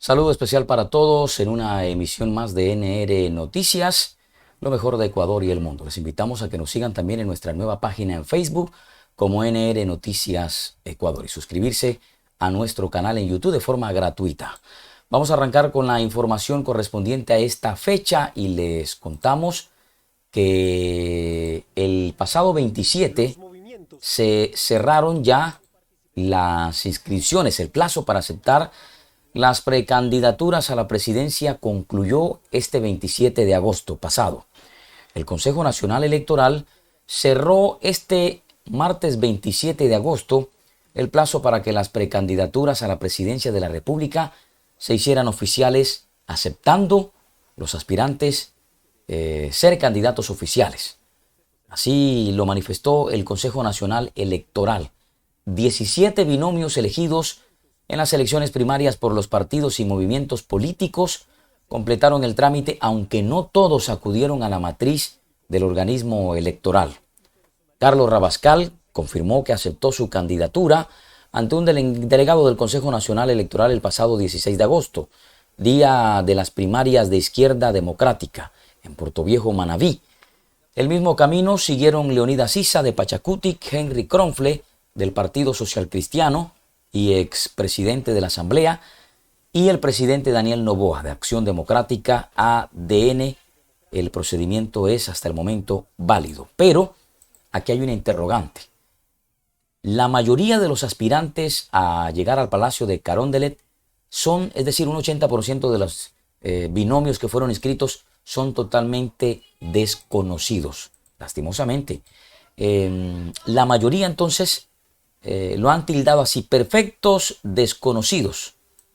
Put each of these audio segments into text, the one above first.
Saludo especial para todos en una emisión más de NR Noticias, lo mejor de Ecuador y el mundo. Les invitamos a que nos sigan también en nuestra nueva página en Facebook como NR Noticias Ecuador y suscribirse a nuestro canal en YouTube de forma gratuita. Vamos a arrancar con la información correspondiente a esta fecha y les contamos que el pasado 27 se cerraron ya las inscripciones, el plazo para aceptar las precandidaturas a la presidencia concluyó este 27 de agosto pasado. El Consejo Nacional Electoral cerró este martes 27 de agosto el plazo para que las precandidaturas a la presidencia de la República se hicieran oficiales, aceptando los aspirantes ser candidatos oficiales. Así lo manifestó el Consejo Nacional Electoral. 17 binomios elegidos en las elecciones primarias por los partidos y movimientos políticos completaron el trámite, aunque no todos acudieron a la matriz del organismo electoral. Carlos Rabascal confirmó que aceptó su candidatura ante un delegado del Consejo Nacional Electoral el pasado 16 de agosto, día de las primarias de Izquierda Democrática en Portoviejo, Manabí. El mismo camino siguieron Leonidas Issa de Pachacutic, Henry Kronfle del Partido Social Cristiano y expresidente de la Asamblea, y el presidente Daniel Noboa de Acción Democrática ADN. El procedimiento es hasta el momento válido, pero aquí hay una interrogante. La mayoría de los aspirantes a llegar al Palacio de Carondelet son, es decir, un 80% de los binomios que fueron inscritos son totalmente desconocidos, lastimosamente. La mayoría entonces lo han tildado así: perfectos desconocidos.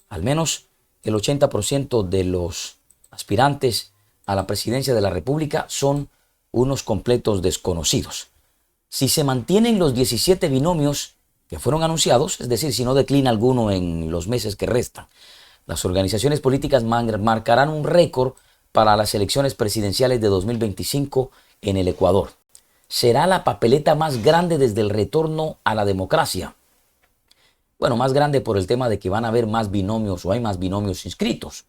Al menos el 80% de los aspirantes a la presidencia de la República son unos completos desconocidos. Si se mantienen los 17 binomios que fueron anunciados, es decir, si no declina alguno en los meses que restan, las organizaciones políticas marcarán un récord para las elecciones presidenciales de 2025 en el Ecuador. Será la papeleta más grande desde el retorno a la democracia. Bueno, más grande por el tema de que van a haber más binomios o hay más binomios inscritos.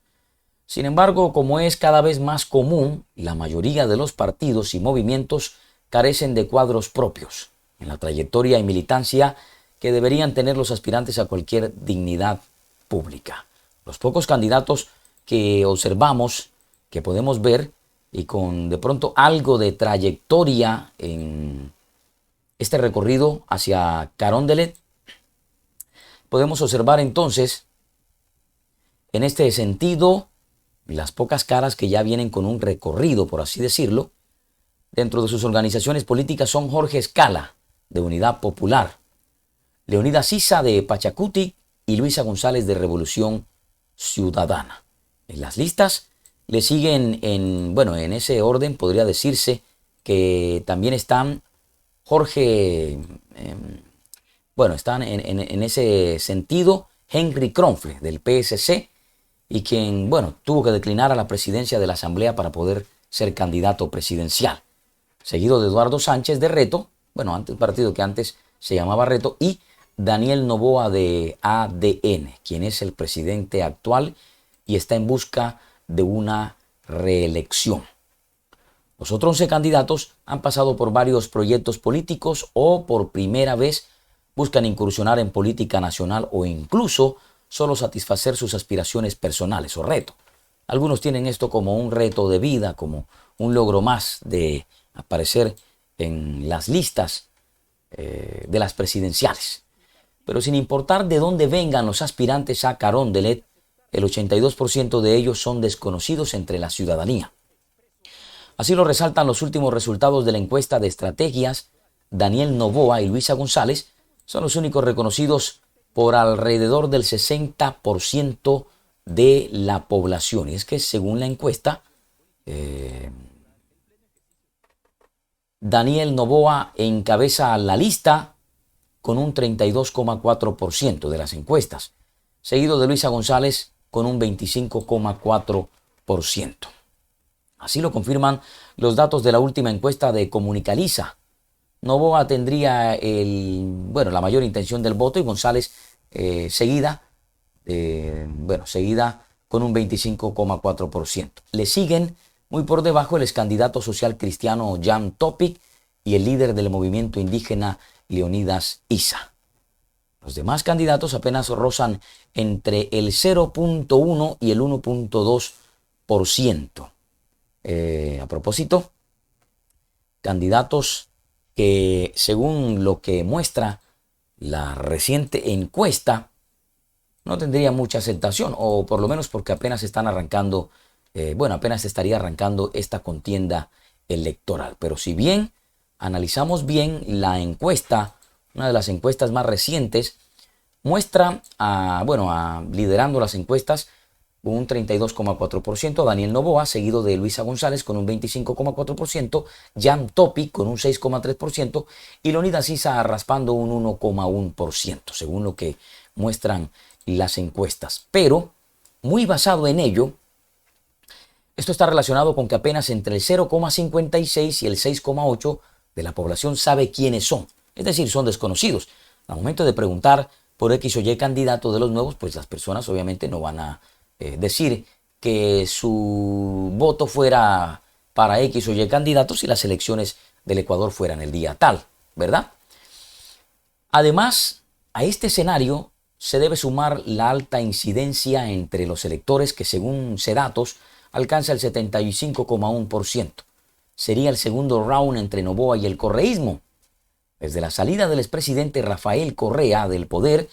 Sin embargo, como es cada vez más común, la mayoría de los partidos y movimientos carecen de cuadros propios en la trayectoria y militancia que deberían tener los aspirantes a cualquier dignidad pública. Los pocos candidatos que observamos, que podemos ver, y con de pronto algo de trayectoria en este recorrido hacia Carondelet, podemos observar entonces en este sentido las pocas caras que ya vienen con un recorrido, por así decirlo. Dentro de sus organizaciones políticas son Jorge Escala, de Unidad Popular, Leonidas Issa, de Pachacuti, y Luisa González, de Revolución Ciudadana. En las listas le siguen en ese orden podría decirse que también están Jorge, están en ese sentido Henry Kronfle del PSC, y quien, tuvo que declinar a la presidencia de la Asamblea para poder ser candidato presidencial. Seguido de Eduardo Sánchez de Reto, antes el partido que antes se llamaba Reto, y Daniel Noboa de ADN, quien es el presidente actual y está en busca de una reelección. Los otros 11 candidatos han pasado por varios proyectos políticos o por primera vez buscan incursionar en política nacional o incluso solo satisfacer sus aspiraciones personales o reto. Algunos tienen esto como un reto de vida, como un logro más de aparecer en las listas de las presidenciales. Pero sin importar de dónde vengan los aspirantes a Carondelet, el 82% de ellos son desconocidos entre la ciudadanía. Así lo resaltan los últimos resultados de la encuesta de estrategias. Daniel Noboa y Luisa González son los únicos reconocidos por alrededor del 60% de la población. Y es que según la encuesta, Daniel Noboa encabeza la lista con un 32,4% de las encuestas, seguido de Luisa González con un 25,4%. Así lo confirman los datos de la última encuesta de Comunicaliza. Noboa tendría la mayor intención del voto y González seguida con un 25,4%. Le siguen muy por debajo el ex candidato social cristiano Jan Topic y el líder del movimiento indígena Leonidas Issa. Los demás candidatos apenas rozan entre el 0,1 y el 1,2%. A propósito, candidatos que, según lo que muestra la reciente encuesta, no tendría mucha aceptación, o por lo menos porque apenas están arrancando, apenas estaría arrancando esta contienda electoral. Pero si bien analizamos bien la encuesta, una de las encuestas más recientes, muestra liderando las encuestas con un 32,4%, Daniel Noboa, seguido de Luisa González con un 25,4%, Jan Topic con un 6,3% y Leonidas Issa raspando un 1,1%, según lo que muestran las encuestas. Pero, muy basado en ello, esto está relacionado con que apenas entre el 0,56 y el 6,8 de la población sabe quiénes son. Es decir, son desconocidos. Al momento de preguntar por X o Y candidato de los nuevos, pues las personas obviamente no van a decir que su voto fuera para X o Y candidatos si las elecciones del Ecuador fueran el día tal, ¿verdad? Además, a este escenario se debe sumar la alta incidencia entre los electores que, según CEDATOS, alcanza el 75,1%. Sería el segundo round entre Noboa y el correísmo. Desde la salida del expresidente Rafael Correa del poder,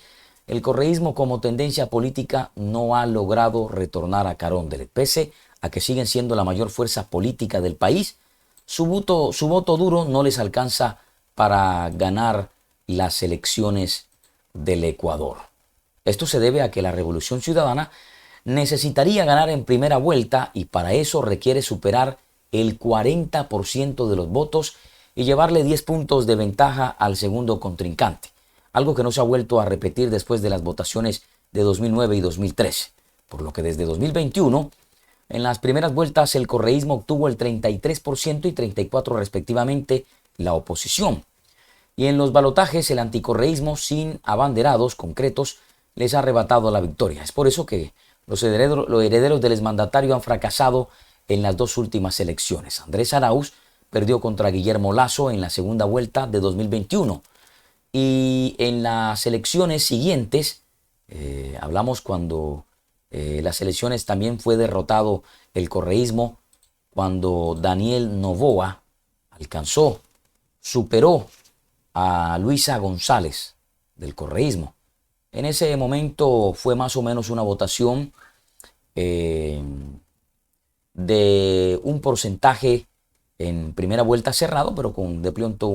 el correísmo como tendencia política no ha logrado retornar a Carondelet. Pese a que siguen siendo la mayor fuerza política del país, su voto duro no les alcanza para ganar las elecciones del Ecuador. Esto se debe a que la Revolución Ciudadana necesitaría ganar en primera vuelta y para eso requiere superar el 40% de los votos y llevarle 10 puntos de ventaja al segundo contrincante, algo que no se ha vuelto a repetir después de las votaciones de 2009 y 2013, por lo que desde 2021, en las primeras vueltas el correísmo obtuvo el 33% y 34% respectivamente la oposición, y en los balotajes el anticorreísmo sin abanderados concretos les ha arrebatado la victoria. Es por eso que los herederos del exmandatario han fracasado en las dos últimas elecciones. Andrés Arauz perdió contra Guillermo Lasso en la segunda vuelta de 2021. Y en las elecciones siguientes, hablamos cuando las elecciones también fue derrotado el correísmo, cuando Daniel Noboa superó a Luisa González del correísmo. En ese momento fue más o menos una votación de un porcentaje en primera vuelta cerrado, pero con de pronto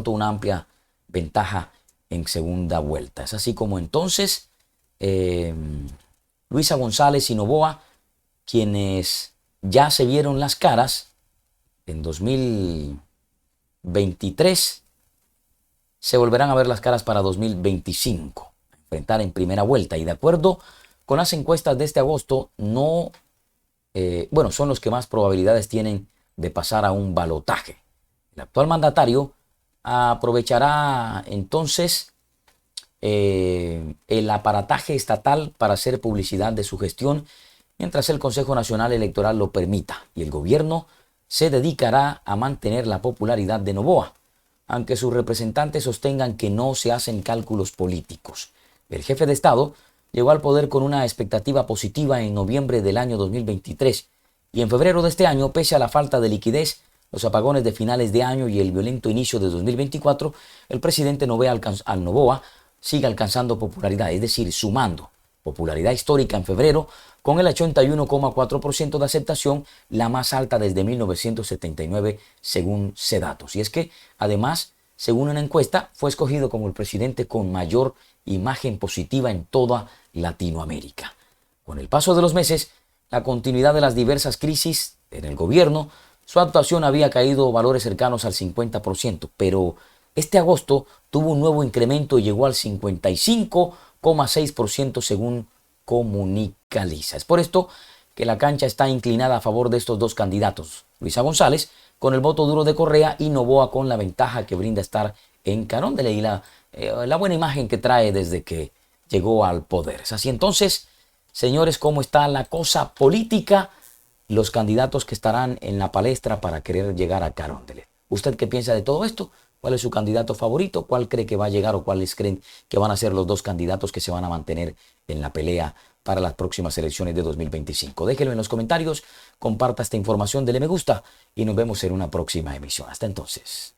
una amplia ventaja en segunda vuelta. Es así como entonces Luisa González y Noboa, quienes ya se vieron las caras en 2023, se volverán a ver las caras para 2025, enfrentar en primera vuelta. Y de acuerdo con las encuestas de este agosto, son los que más probabilidades tienen de pasar a un balotaje. El actual mandatario aprovechará entonces el aparataje estatal para hacer publicidad de su gestión mientras el Consejo Nacional Electoral lo permita, y el gobierno se dedicará a mantener la popularidad de Noboa, aunque sus representantes sostengan que no se hacen cálculos políticos. El jefe de Estado llegó al poder con una expectativa positiva en noviembre del año 2023 y en febrero de este año, pese a la falta de liquidez, los apagones de finales de año y el violento inicio de 2024, el presidente Noboa sigue alcanzando popularidad, es decir, sumando popularidad histórica en febrero con el 81,4% de aceptación, la más alta desde 1979 según CEDATOS. Y es que, además, según una encuesta, fue escogido como el presidente con mayor imagen positiva en toda Latinoamérica. Con el paso de los meses, la continuidad de las diversas crisis en el gobierno, su actuación había caído valores cercanos al 50%, pero este agosto tuvo un nuevo incremento y llegó al 55,6% según comunica Lisa. Es por esto que la cancha está inclinada a favor de estos dos candidatos, Luisa González con el voto duro de Correa y Noboa con la ventaja que brinda estar en Carondelet y la buena imagen que trae desde que llegó al poder. Es así entonces Señores, ¿cómo está la cosa política? Los candidatos que estarán en la palestra para querer llegar a Carondelet. ¿Usted qué piensa de todo esto? ¿Cuál es su candidato favorito? ¿Cuál cree que va a llegar o cuáles creen que van a ser los dos candidatos que se van a mantener en la pelea para las próximas elecciones de 2025? Déjenlo en los comentarios, comparta esta información, dele me gusta y nos vemos en una próxima emisión. Hasta entonces.